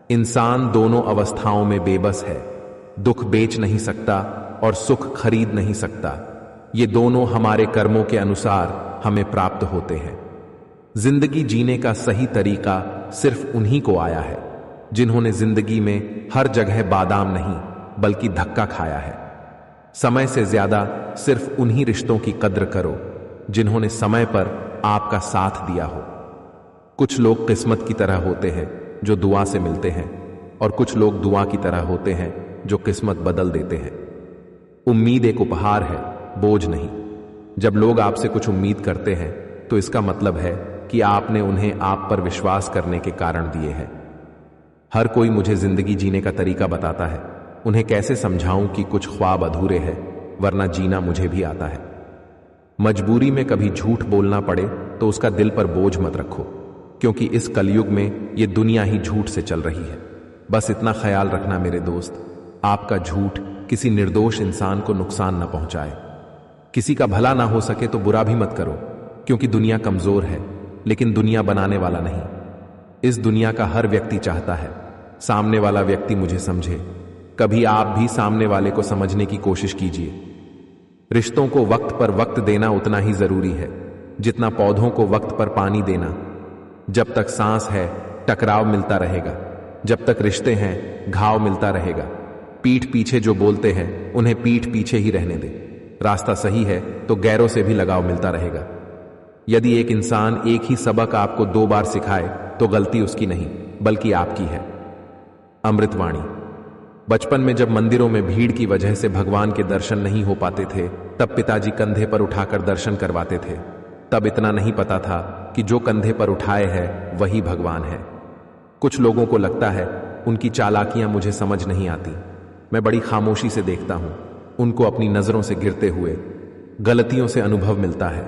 इंसान दोनों अवस्थाओं में बेबस है। दुख बेच नहीं सकता और सुख खरीद नहीं सकता। ये दोनों हमारे कर्मों के अनुसार हमें प्राप्त होते हैं। जिंदगी जीने का सही तरीका सिर्फ उन्हीं को आया है जिन्होंने जिंदगी में हर जगह बादाम नहीं बल्कि धक्का खाया है। समय से ज्यादा सिर्फ उन्हीं रिश्तों की कद्र करो जिन्होंने समय पर आपका साथ दिया हो। कुछ लोग किस्मत की तरह होते हैं जो दुआ से मिलते हैं, और कुछ लोग दुआ की तरह होते हैं जो किस्मत बदल देते हैं। उम्मीद एक उपहार है, बोझ नहीं। जब लोग आपसे कुछ उम्मीद करते हैं तो इसका मतलब है कि आपने उन्हें आप पर विश्वास करने के कारण दिए हैं। हर कोई मुझे जिंदगी जीने का तरीका बताता है, उन्हें कैसे समझाऊं कि कुछ ख्वाब अधूरे हैं, वरना जीना मुझे भी आता है। मजबूरी में कभी झूठ बोलना पड़े तो उसका दिल पर बोझ मत रखो, क्योंकि इस कलयुग में ये दुनिया ही झूठ से चल रही है। बस इतना ख्याल रखना मेरे दोस्त, आपका झूठ किसी निर्दोष इंसान को नुकसान न पहुंचाए। किसी का भला ना हो सके तो बुरा भी मत करो, क्योंकि दुनिया कमजोर है लेकिन दुनिया बनाने वाला नहीं। इस दुनिया का हर व्यक्ति चाहता है सामने वाला व्यक्ति मुझे समझे। कभी आप भी सामने वाले को समझने की कोशिश कीजिए। रिश्तों को वक्त पर वक्त देना उतना ही जरूरी है जितना पौधों को वक्त पर पानी देना। जब तक सांस है टकराव मिलता रहेगा, जब तक रिश्ते हैं घाव मिलता रहेगा। पीठ पीछे जो बोलते हैं उन्हें पीठ पीछे ही रहने दे। रास्ता सही है तो गैरों से भी लगाव मिलता रहेगा। यदि एक इंसान एक ही सबक आपको 2 बार सिखाए तो गलती उसकी नहीं बल्कि आपकी है। अमृतवाणी। बचपन में जब मंदिरों में भीड़ की वजह से भगवान के दर्शन नहीं हो पाते थे, तब पिताजी कंधे पर उठाकर दर्शन करवाते थे। तब इतना नहीं पता था कि जो कंधे पर उठाए है वही भगवान है। कुछ लोगों को लगता है उनकी चालाकियां मुझे समझ नहीं आती। मैं बड़ी खामोशी से देखता हूं उनको अपनी नजरों से गिरते हुए। गलतियों से अनुभव मिलता है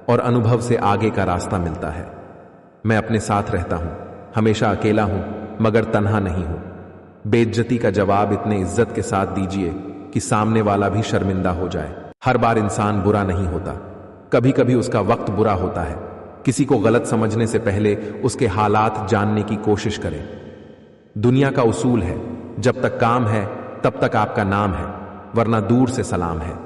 और अनुभव से आगे का रास्ता मिलता है। मैं अपने साथ रहता हूं, हमेशा अकेला हूं मगर तन्हा नहीं हूं। बेइज्जती का जवाब इतने इज्जत के साथ दीजिए कि सामने वाला भी शर्मिंदा हो जाए। हर बार इंसान बुरा नहीं होता, कभी कभी उसका वक्त बुरा होता है। किसी को गलत समझने से पहले उसके हालात जानने की कोशिश करें। दुनिया का उसूल है, जब तक काम है तब तक आपका नाम है, वरना दूर से सलाम है।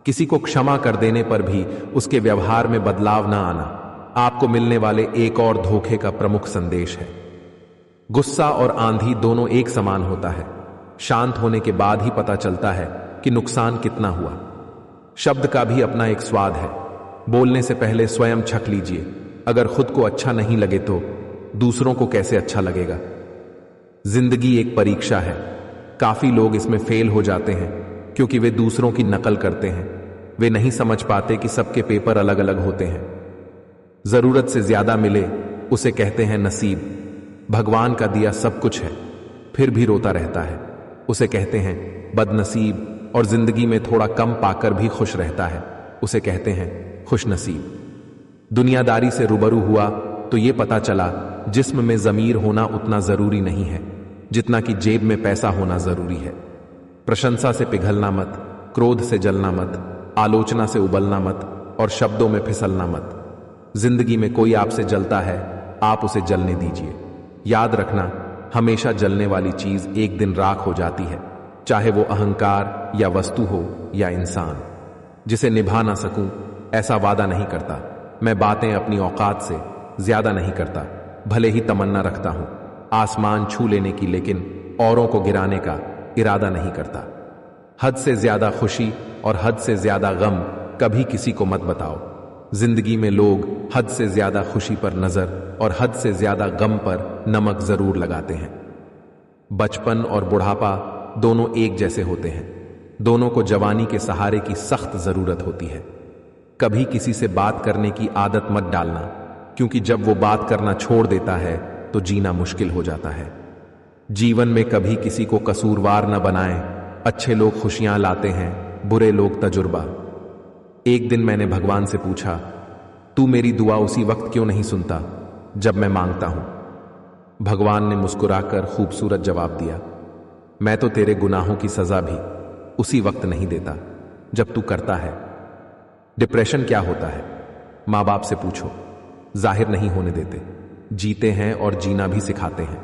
किसी को क्षमा कर देने पर भी उसके व्यवहार में बदलाव ना आना आपको मिलने वाले एक और धोखे का प्रमुख संदेश है। गुस्सा और आंधी दोनों एक समान होता है। शांत होने के बाद ही पता चलता है कि नुकसान कितना हुआ। शब्द का भी अपना एक स्वाद है। बोलने से पहले स्वयं छक लीजिए। अगर खुद को अच्छा नहीं लगे तो दूसरों को कैसे अच्छा लगेगा। जिंदगी एक परीक्षा है। काफी लोग इसमें फेल हो जाते हैं क्योंकि वे दूसरों की नकल करते हैं। वे नहीं समझ पाते कि सबके पेपर अलग अलग होते हैं। जरूरत से ज्यादा मिले उसे कहते हैं नसीब। भगवान का दिया सब कुछ है फिर भी रोता रहता है, उसे कहते हैं बदनसीब। और जिंदगी में थोड़ा कम पाकर भी खुश रहता है, उसे कहते हैं खुशनसीब। दुनियादारी से रूबरू हुआ तो यह पता चला जिस्म में जमीर होना उतना जरूरी नहीं है जितना कि जेब में पैसा होना जरूरी है। प्रशंसा से पिघलना मत, क्रोध से जलना मत, आलोचना से उबलना मत और शब्दों में फिसलना मत। जिंदगी में कोई आपसे जलता है, आप उसे जलने दीजिए। याद रखना, हमेशा जलने वाली चीज एक दिन राख हो जाती है, चाहे वो अहंकार या वस्तु हो या इंसान। जिसे निभा ना सकूं ऐसा वादा नहीं करता। मैं बातें अपनी औकात से ज्यादा नहीं करता, भले ही तमन्ना रखता हूं आसमान छू लेने की, लेकिन औरों को गिराने का इरादा नहीं करता। हद से ज्यादा खुशी और हद से ज्यादा गम कभी किसी को मत बताओ। जिंदगी में लोग हद से ज्यादा खुशी पर नजर और हद से ज्यादा गम पर नमक जरूर लगाते हैं। बचपन और बुढ़ापा दोनों एक जैसे होते हैं। दोनों को जवानी के सहारे की सख्त जरूरत होती है। कभी किसी से बात करने की आदत मत डालना, क्योंकि जब वो बात करना छोड़ देता है तो जीना मुश्किल हो जाता है। जीवन में कभी किसी को कसूरवार न बनाएं। अच्छे लोग खुशियां लाते हैं, बुरे लोग तजुर्बा। एक दिन मैंने भगवान से पूछा, तू मेरी दुआ उसी वक्त क्यों नहीं सुनता जब मैं मांगता हूं? भगवान ने मुस्कुराकर खूबसूरत जवाब दिया, मैं तो तेरे गुनाहों की सजा भी उसी वक्त नहीं देता जब तू करता है। डिप्रेशन क्या होता है? मां बाप से पूछो, जाहिर नहीं होने देते, जीते हैं और जीना भी सिखाते हैं।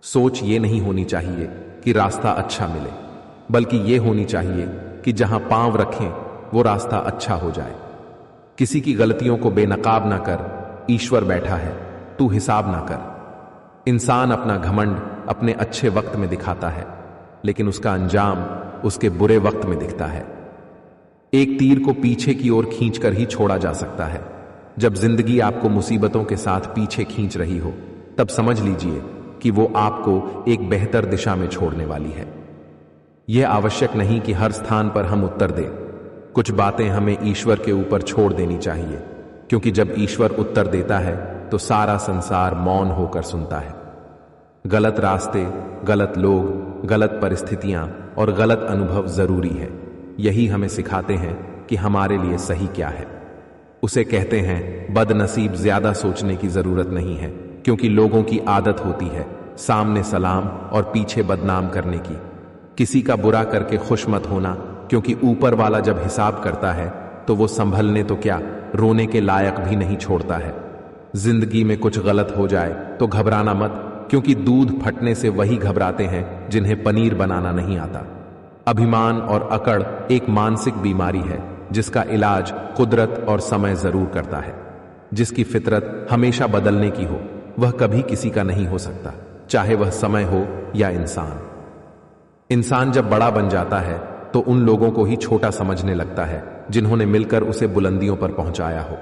सोच ये नहीं होनी चाहिए कि रास्ता अच्छा मिले, बल्कि ये होनी चाहिए कि जहां पांव रखें वो रास्ता अच्छा हो जाए। किसी की गलतियों को बेनकाब ना कर, ईश्वर बैठा है, तू हिसाब ना कर। इंसान अपना घमंड अपने अच्छे वक्त में दिखाता है, लेकिन उसका अंजाम उसके बुरे वक्त में दिखता है। एक तीर को पीछे की ओर खींचकर ही छोड़ा जा सकता है। जब जिंदगी आपको मुसीबतों के साथ पीछे खींच रही हो, तब समझ लीजिए कि वो आपको एक बेहतर दिशा में छोड़ने वाली है। यह आवश्यक नहीं कि हर स्थान पर हम उत्तर दें। कुछ बातें हमें ईश्वर के ऊपर छोड़ देनी चाहिए, क्योंकि जब ईश्वर उत्तर देता है तो सारा संसार मौन होकर सुनता है। गलत रास्ते, गलत लोग, गलत परिस्थितियां और गलत अनुभव जरूरी है। यही हमें सिखाते हैं कि हमारे लिए सही क्या है। उसे कहते हैं बदनसीब। ज्यादा सोचने की जरूरत नहीं है, क्योंकि लोगों की आदत होती है सामने सलाम और पीछे बदनाम करने की। किसी का बुरा करके खुश मत होना, क्योंकि ऊपर वाला जब हिसाब करता है तो वो संभलने तो क्या, रोने के लायक भी नहीं छोड़ता है। जिंदगी में कुछ गलत हो जाए तो घबराना मत, क्योंकि दूध फटने से वही घबराते हैं जिन्हें पनीर बनाना नहीं आता। अभिमान और अकड़ एक मानसिक बीमारी है जिसका इलाज कुदरत और समय जरूर करता है। जिसकी फितरत हमेशा बदलने की हो, वह कभी किसी का नहीं हो सकता, चाहे वह समय हो या इंसान। इंसान जब बड़ा बन जाता है तो उन लोगों को ही छोटा समझने लगता है जिन्होंने मिलकर उसे बुलंदियों पर पहुंचाया हो।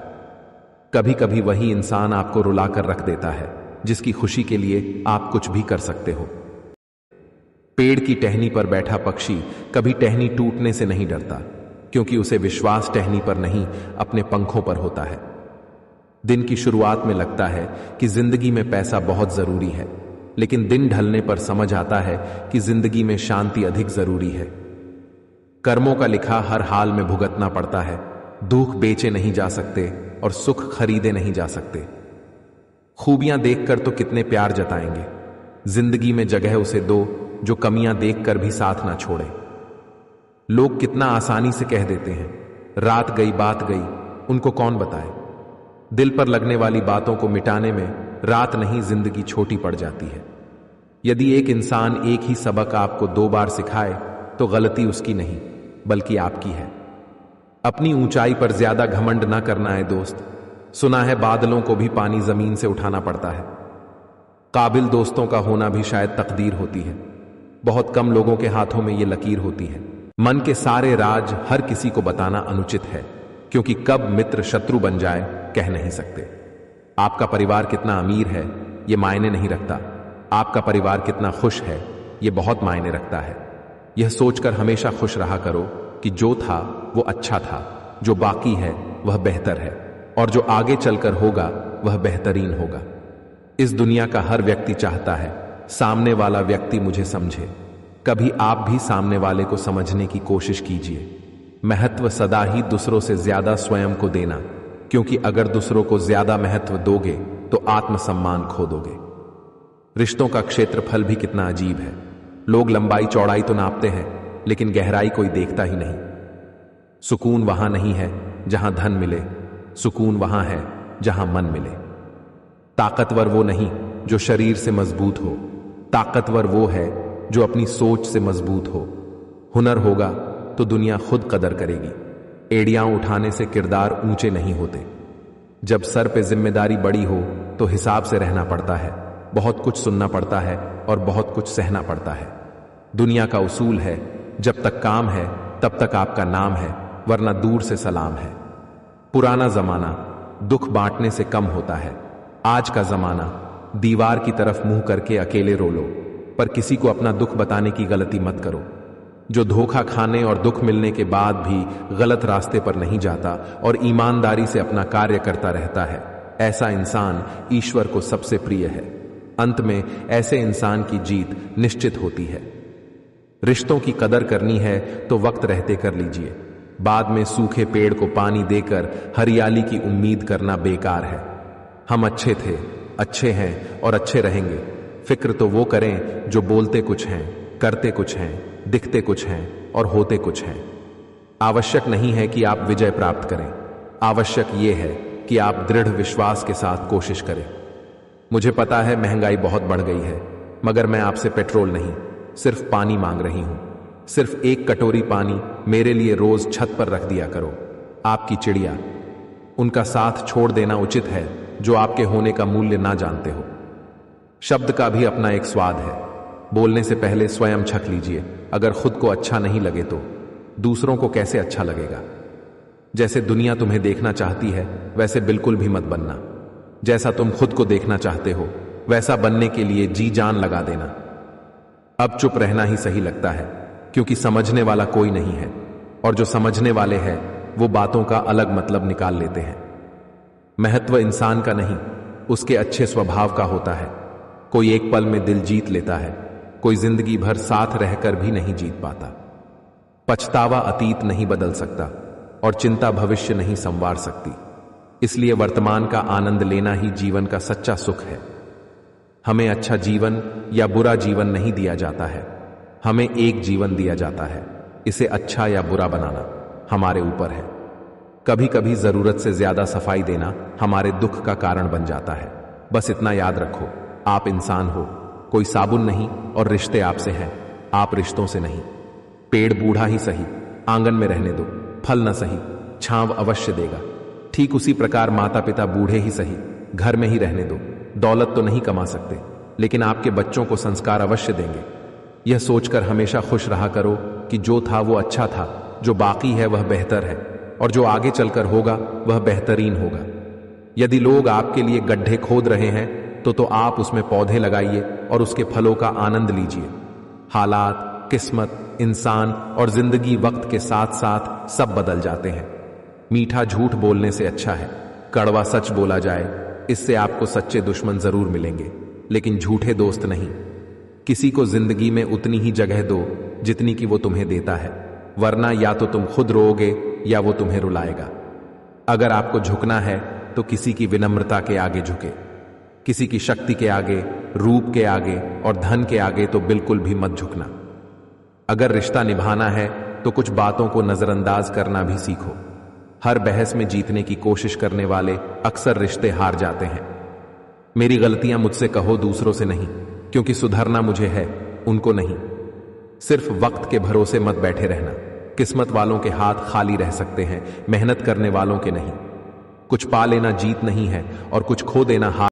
कभी कभी वही इंसान आपको रुलाकर रख देता है, जिसकी खुशी के लिए आप कुछ भी कर सकते हो। पेड़ की टहनी पर बैठा पक्षी कभी टहनी टूटने से नहीं डरता, क्योंकि उसे विश्वास टहनी पर नहीं, अपने पंखों पर होता है। दिन की शुरुआत में लगता है कि जिंदगी में पैसा बहुत जरूरी है, लेकिन दिन ढलने पर समझ आता है कि जिंदगी में शांति अधिक जरूरी है। कर्मों का लिखा हर हाल में भुगतना पड़ता है। दुख बेचे नहीं जा सकते और सुख खरीदे नहीं जा सकते। खूबियां देखकर तो कितने प्यार जताएंगे, जिंदगी में जगह उसे दो जो कमियां देखकर भी साथ ना छोड़े। लोग कितना आसानी से कह देते हैं रात गई बात गई, उनको कौन बताए। दिल पर लगने वाली बातों को मिटाने में रात नहीं, जिंदगी छोटी पड़ जाती है। यदि एक इंसान एक ही सबक आपको 2 बार सिखाए तो गलती उसकी नहीं, बल्कि आपकी है। अपनी ऊंचाई पर ज्यादा घमंड ना करना है दोस्त। सुना है बादलों को भी पानी जमीन से उठाना पड़ता है। काबिल दोस्तों का होना भी शायद तकदीर होती है। बहुत कम लोगों के हाथों में ये लकीर होती है। मन के सारे राज हर किसी को बताना अनुचित है, क्योंकि कब मित्र शत्रु बन जाए कह नहीं सकते। आपका परिवार कितना अमीर है ये मायने नहीं रखता, आपका परिवार कितना खुश है ये बहुत मायने रखता है। यह सोचकर हमेशा खुश रहा करो कि जो था वो अच्छा था, जो बाकी है वह बेहतर है, और जो आगे चलकर होगा वह बेहतरीन होगा। इस दुनिया का हर व्यक्ति चाहता है सामने वाला व्यक्ति मुझे समझे। कभी आप भी सामने वाले को समझने की कोशिश कीजिए। महत्व सदा ही दूसरों से ज्यादा स्वयं को देना, क्योंकि अगर दूसरों को ज्यादा महत्व दोगे तो आत्मसम्मान खो दोगे। रिश्तों का क्षेत्रफल भी कितना अजीब है। लोग लंबाई चौड़ाई तो नापते हैं, लेकिन गहराई कोई देखता ही नहीं। सुकून वहां नहीं है जहां धन मिले, सुकून वहां है जहां मन मिले। ताकतवर वो नहीं जो शरीर से मजबूत हो, ताकतवर वो है जो अपनी सोच से मजबूत हो। हुनर होगा तो दुनिया खुद कदर करेगी। एड़ियां उठाने से किरदार ऊंचे नहीं होते। जब सर पे जिम्मेदारी बड़ी हो तो हिसाब से रहना पड़ता है। बहुत कुछ सुनना पड़ता है और बहुत कुछ सहना पड़ता है। दुनिया का उसूल है, जब तक काम है तब तक आपका नाम है, वरना दूर से सलाम है। पुराना जमाना दुख बांटने से कम होता है। आज का जमाना दीवार की तरफ मुंह करके अकेले रो लो, पर किसी को अपना दुख बताने की गलती मत करो। जो धोखा खाने और दुख मिलने के बाद भी गलत रास्ते पर नहीं जाता और ईमानदारी से अपना कार्य करता रहता है, ऐसा इंसान ईश्वर को सबसे प्रिय है। अंत में ऐसे इंसान की जीत निश्चित होती है। रिश्तों की कदर करनी है तो वक्त रहते कर लीजिए। बाद में सूखे पेड़ को पानी देकर हरियाली की उम्मीद करना बेकार है। हम अच्छे थे, अच्छे हैं और अच्छे रहेंगे। फिक्र तो वो करें जो बोलते कुछ हैं, करते कुछ हैं, दिखते कुछ हैं और होते कुछ हैं। आवश्यक नहीं है कि आप विजय प्राप्त करें, आवश्यक ये है कि आप दृढ़ विश्वास के साथ कोशिश करें। मुझे पता है महंगाई बहुत बढ़ गई है, मगर मैं आपसे पेट्रोल नहीं, सिर्फ पानी मांग रही हूं। सिर्फ एक कटोरी पानी मेरे लिए रोज छत पर रख दिया करो। आपकी चिड़िया। उनका साथ छोड़ देना उचित है जो आपके होने का मूल्य ना जानते हो। शब्द का भी अपना एक स्वाद है। बोलने से पहले स्वयं छक लीजिए। अगर खुद को अच्छा नहीं लगे तो दूसरों को कैसे अच्छा लगेगा। जैसे दुनिया तुम्हें देखना चाहती है वैसे बिल्कुल भी मत बनना। जैसा तुम खुद को देखना चाहते हो वैसा बनने के लिए जी जान लगा देना। अब चुप रहना ही सही लगता है, क्योंकि समझने वाला कोई नहीं है, और जो समझने वाले हैं वो बातों का अलग मतलब निकाल लेते हैं। महत्व इंसान का नहीं, उसके अच्छे स्वभाव का होता है। कोई एक पल में दिल जीत लेता है, कोई जिंदगी भर साथ रहकर भी नहीं जीत पाता। पछतावा अतीत नहीं बदल सकता और चिंता भविष्य नहीं संवार सकती। इसलिए वर्तमान का आनंद लेना ही जीवन का सच्चा सुख है। हमें अच्छा जीवन या बुरा जीवन नहीं दिया जाता है, हमें एक जीवन दिया जाता है। इसे अच्छा या बुरा बनाना हमारे ऊपर है। कभी कभी जरूरत से ज्यादा सफाई देना हमारे दुख का कारण बन जाता है। बस इतना याद रखो, आप इंसान हो, कोई साबुन नहीं, और रिश्ते आपसे हैं, आप रिश्तों से नहीं। पेड़ बूढ़ा ही सही, आंगन में रहने दो, फल न सही, छांव अवश्य देगा। ठीक उसी प्रकार माता पिता बूढ़े ही सही, घर में ही रहने दो। दौलत तो नहीं कमा सकते, लेकिन आपके बच्चों को संस्कार अवश्य देंगे। यह सोचकर हमेशा खुश रहा करो कि जो था वो अच्छा था, जो बाकी है वह बेहतर है, और जो आगे चलकर होगा वह बेहतरीन होगा। यदि लोग आपके लिए गड्ढे खोद रहे हैं तो आप उसमें पौधे लगाइए और उसके फलों का आनंद लीजिए। हालात, किस्मत, इंसान और जिंदगी वक्त के साथ साथ सब बदल जाते हैं। मीठा झूठ बोलने से अच्छा है कड़वा सच बोला जाए। इससे आपको सच्चे दुश्मन जरूर मिलेंगे, लेकिन झूठे दोस्त नहीं। किसी को जिंदगी में उतनी ही जगह दो जितनी कि वो तुम्हें देता है, वरना या तो तुम खुद रोओगे या वो तुम्हें रुलाएगा। अगर आपको झुकना है तो किसी की विनम्रता के आगे झुके, किसी की शक्ति के आगे, रूप के आगे और धन के आगे तो बिल्कुल भी मत झुकना। अगर रिश्ता निभाना है तो कुछ बातों को नजरअंदाज करना भी सीखो। हर बहस में जीतने की कोशिश करने वाले अक्सर रिश्ते हार जाते हैं। मेरी गलतियां मुझसे कहो, दूसरों से नहीं, क्योंकि सुधरना मुझे है, उनको नहीं। सिर्फ वक्त के भरोसे मत बैठे रहना। किस्मत वालों के हाथ खाली रह सकते हैं, मेहनत करने वालों के नहीं। कुछ पा लेना जीत नहीं है और कुछ खो देना हार